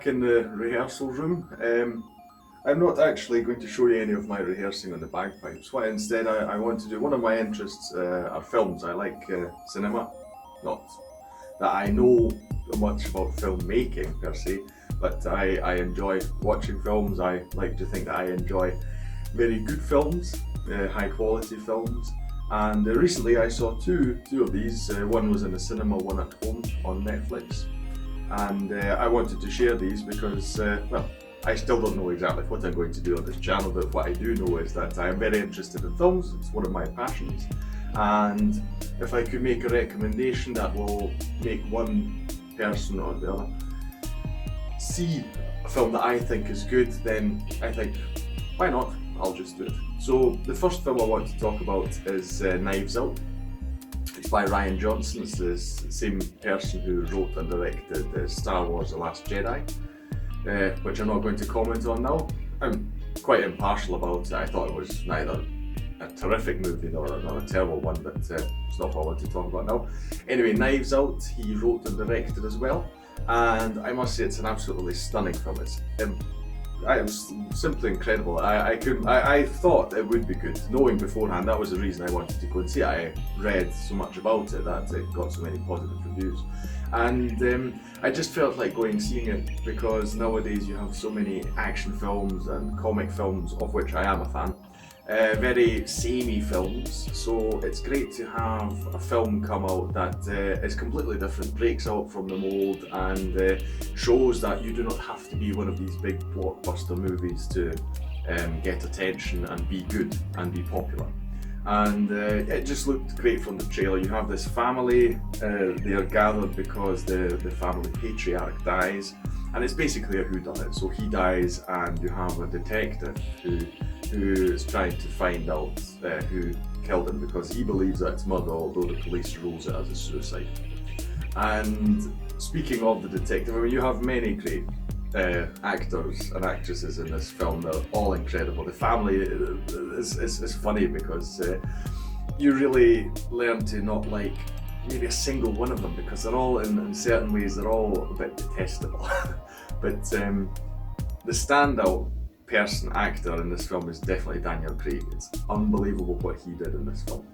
back in the rehearsal room. I'm not actually going to show you any of my rehearsing on the bagpipes. What instead I want to do, one of my interests are films. I like cinema. Not that I know much about filmmaking per se, but I enjoy watching films. I like to think that I enjoy very good films, high quality films. And recently I saw two of these. One was in the cinema, one at home on Netflix. And I wanted to share these because, well, I still don't know exactly what I'm going to do on this channel, but what I do know is that I am very interested in films. It's one of my passions. And if I could make a recommendation that will make one person or the other see a film that I think is good, then I think, why not? I'll just do it. So the first film I want to talk about is Knives Out. It's by Rian Johnson. It's the same person who wrote and directed Star Wars The Last Jedi, which I'm not going to comment on now. I'm quite impartial about it. I thought it was neither a terrific movie nor a terrible one, but it's not what I want to talk about now. Anyway, Knives Out, he wrote and directed as well, and I must say it's an absolutely stunning film. It was simply incredible. I thought it would be good, knowing beforehand. That was the reason I wanted to go and see it. I read so much about it that it got so many positive reviews, and I just felt like going and seeing it because nowadays you have so many action films and comic films, of which I am a fan. Very samey films, so it's great to have a film come out that is completely different, breaks out from the mould, and shows that you do not have to be one of these big blockbuster movies to get attention and be good and be popular. And it just looked great from the trailer. You have this family, they are gathered because the family patriarch dies, and it's basically a whodunit. So he dies, and you have a detective who is trying to find out who killed him, because he believes that it's murder, although the police rules it as a suicide. And speaking of the detective, I mean, you have many great actors and actresses in this film. They're all incredible. The family is funny because you really learn to not like maybe a single one of them, because they're all, in certain ways, they're all a bit detestable. But the standout actor in this film is definitely Daniel Craig. It's unbelievable what he did in this film,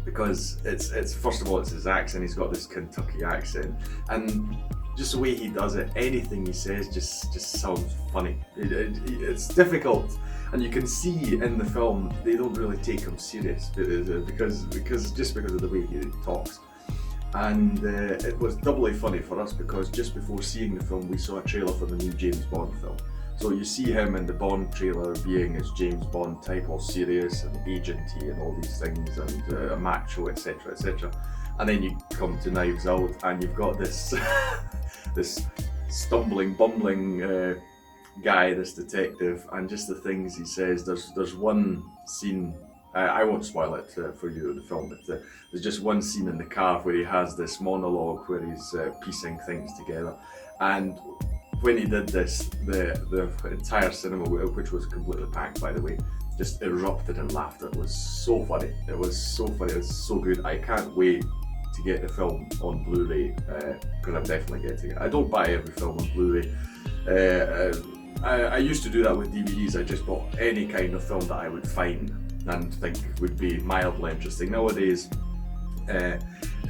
because it's first of all, it's his accent. He's got this Kentucky accent, and just the way he does it, anything he says just sounds funny. It's difficult, and you can see in the film they don't really take him serious because of the way he talks. And it was doubly funny for us because just before seeing the film we saw a trailer for the new James Bond film. So you see him in the Bond trailer being as James Bond type, all serious and agenty and all these things, and a macho, etc, etc. And then you come to Knives Out and you've got this this stumbling, bumbling guy, this detective, and just the things he says. There's one scene, I won't spoil it for you in the film, but there's just one scene in the car where he has this monologue where he's piecing things together. And when he did this, the entire cinema, which was completely packed by the way, just erupted in laughter. It was so funny. It was so funny. It was so good. I can't wait to get the film on Blu-ray, because I'm definitely getting it. I don't buy every film on Blu-ray. I used to do that with DVDs. I just bought any kind of film that I would find and think would be mildly interesting. Nowadays,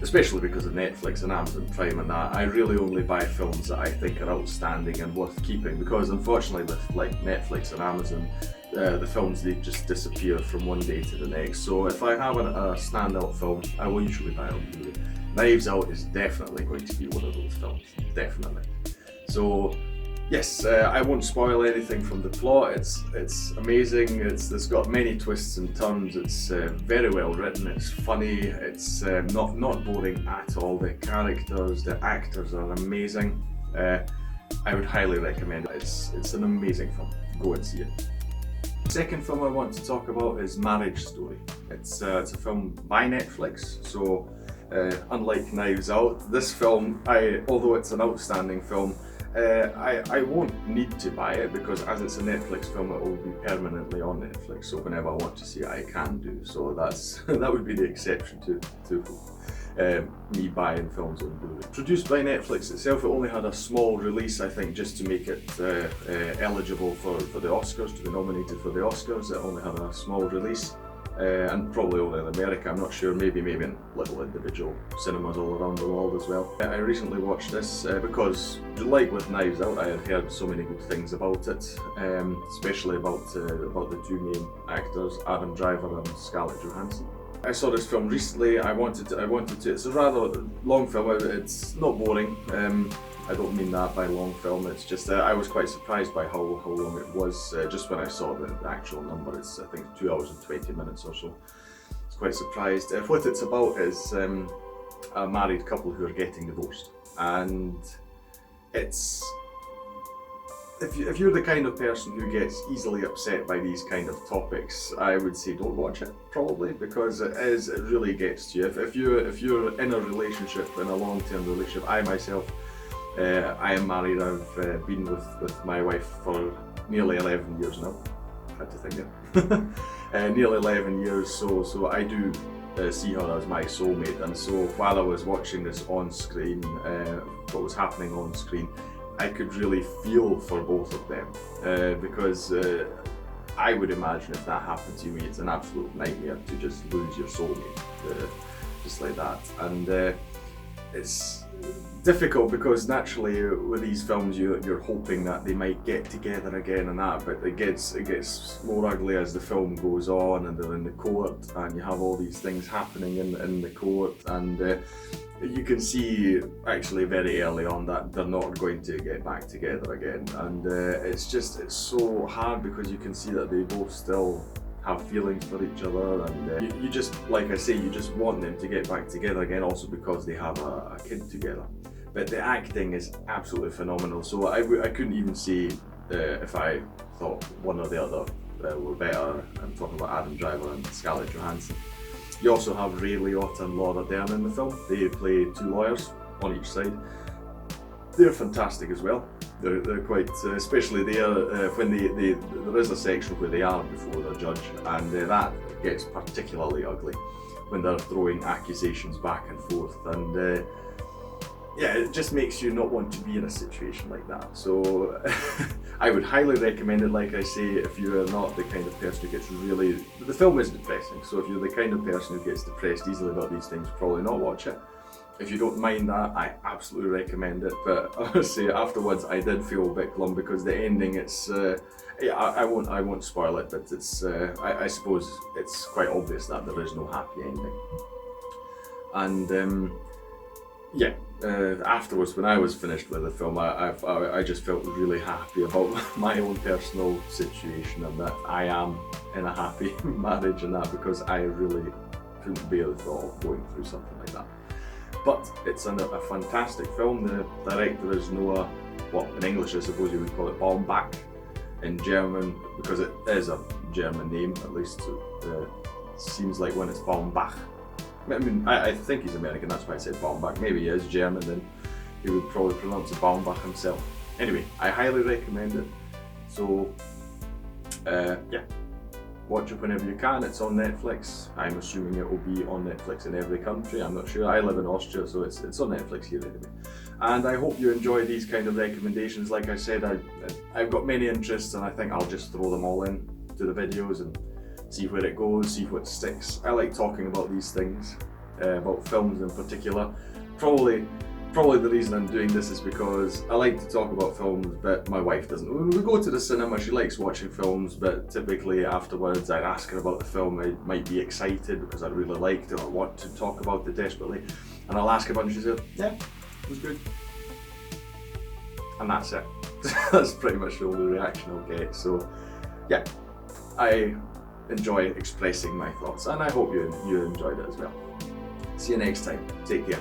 especially because of Netflix and Amazon Prime and that, I really only buy films that I think are outstanding and worth keeping, because unfortunately with like Netflix and Amazon, the films, they just disappear from one day to the next. So if I have a standout film, I will usually buy it on Blu-ray. Knives Out is definitely going to be one of those films, definitely. So yes, I won't spoil anything from the plot. It's amazing. It's got many twists and turns. It's very well written. It's funny. It's not boring at all. The characters, the actors are amazing. I would highly recommend it. It's an amazing film. Go and see it. The second film I want to talk about is Marriage Story. It's a film by Netflix. So unlike Knives Out, this film, although it's an outstanding film, I won't need to buy it, because as it's a Netflix film, it will be permanently on Netflix. So whenever I want to see it, I can do. So that would be the exception to me buying films on Blu-ray. Produced by Netflix itself, it only had a small release, I think, just to make it eligible for the Oscars, to be nominated for the Oscars. It only had a small release. And probably only in America, I'm not sure, maybe in little individual cinemas all around the world as well. I recently watched this because, like with Knives Out, I had heard so many good things about it, especially about the two main actors, Adam Driver and Scarlett Johansson. I saw this film recently. I wanted to. It's a rather long film. It's not boring. I don't mean that by long film. It's just I was quite surprised by how long it was. Just when I saw the actual number, it's I think 2 hours and 20 minutes or so. I was quite surprised. What it's about is a married couple who are getting divorced, and it's if you're the kind of person who gets easily upset by these kind of topics, I would say don't watch it, probably, because it really gets to you. If you're in a relationship, in a long-term relationship, I myself. I am married. I've been with my wife for nearly 11 years now. Had to think it. Nearly 11 years, so I do see her as my soulmate. And so while I was watching this on screen, what was happening on screen, I could really feel for both of them because I would imagine if that happened to me, it's an absolute nightmare to just lose your soulmate, just like that. And it's difficult because naturally with these films you're hoping that they might get together again and that, but it gets more ugly as the film goes on, and they're in the court and you have all these things happening in the court, and you can see actually very early on that they're not going to get back together again, and it's so hard because you can see that they both still have feelings for each other, and you just, like I say, you just want them to get back together again, also because they have a kid together. But the acting is absolutely phenomenal, so I couldn't even say if I thought one or the other were better. I'm talking about Adam Driver and Scarlett Johansson. You also have Ray Liotta and Laura Dern in the film. They play two lawyers on each side. They're fantastic as well. They're quite, especially there when there is a section where they are before the judge, and that gets particularly ugly when they're throwing accusations back and forth, and yeah, it just makes you not want to be in a situation like that. So I would highly recommend it. Like I say, if you are not the kind of person who gets really, the film is depressing, so if you're the kind of person who gets depressed easily about these things, probably not watch it. If you don't mind that, I absolutely recommend it. But honestly, afterwards, I did feel a bit glum because the ending, it's yeah, I won't spoil it, but it's I suppose it's quite obvious that there is no happy ending. And yeah, afterwards, when I was finished with the film, I just felt really happy about my own personal situation, and that I am in a happy marriage and that, because I really couldn't bear the thought of going through something like that. But it's a fantastic film. The director is Noah, well, in English I suppose you would call it Baumbach, in German, because it is a German name, at least it seems like when it's Baumbach. I mean, I think he's American, that's why I said Baumbach. Maybe he is German, then he would probably pronounce it Baumbach himself. Anyway, I highly recommend it. So, yeah. Watch it whenever you can. It's on Netflix. I'm assuming it will be on Netflix in every country. I'm not sure. I live in Austria, so it's on Netflix here anyway. And I hope you enjoy these kind of recommendations. Like I said, I've got many interests, and I think I'll just throw them all in to the videos and see where it goes, see what sticks. I like talking about these things, about films in particular. Probably the reason I'm doing this is because I like to talk about films, but my wife doesn't. When we go to the cinema, she likes watching films, but typically afterwards I'd ask her about the film. I might be excited because I really liked it or want to talk about it desperately, and I'll ask her about it and she said, yeah, it was good. And that's it. That's pretty much the only reaction I'll get. So yeah, I enjoy expressing my thoughts, and I hope you enjoyed it as well. See you next time. Take care.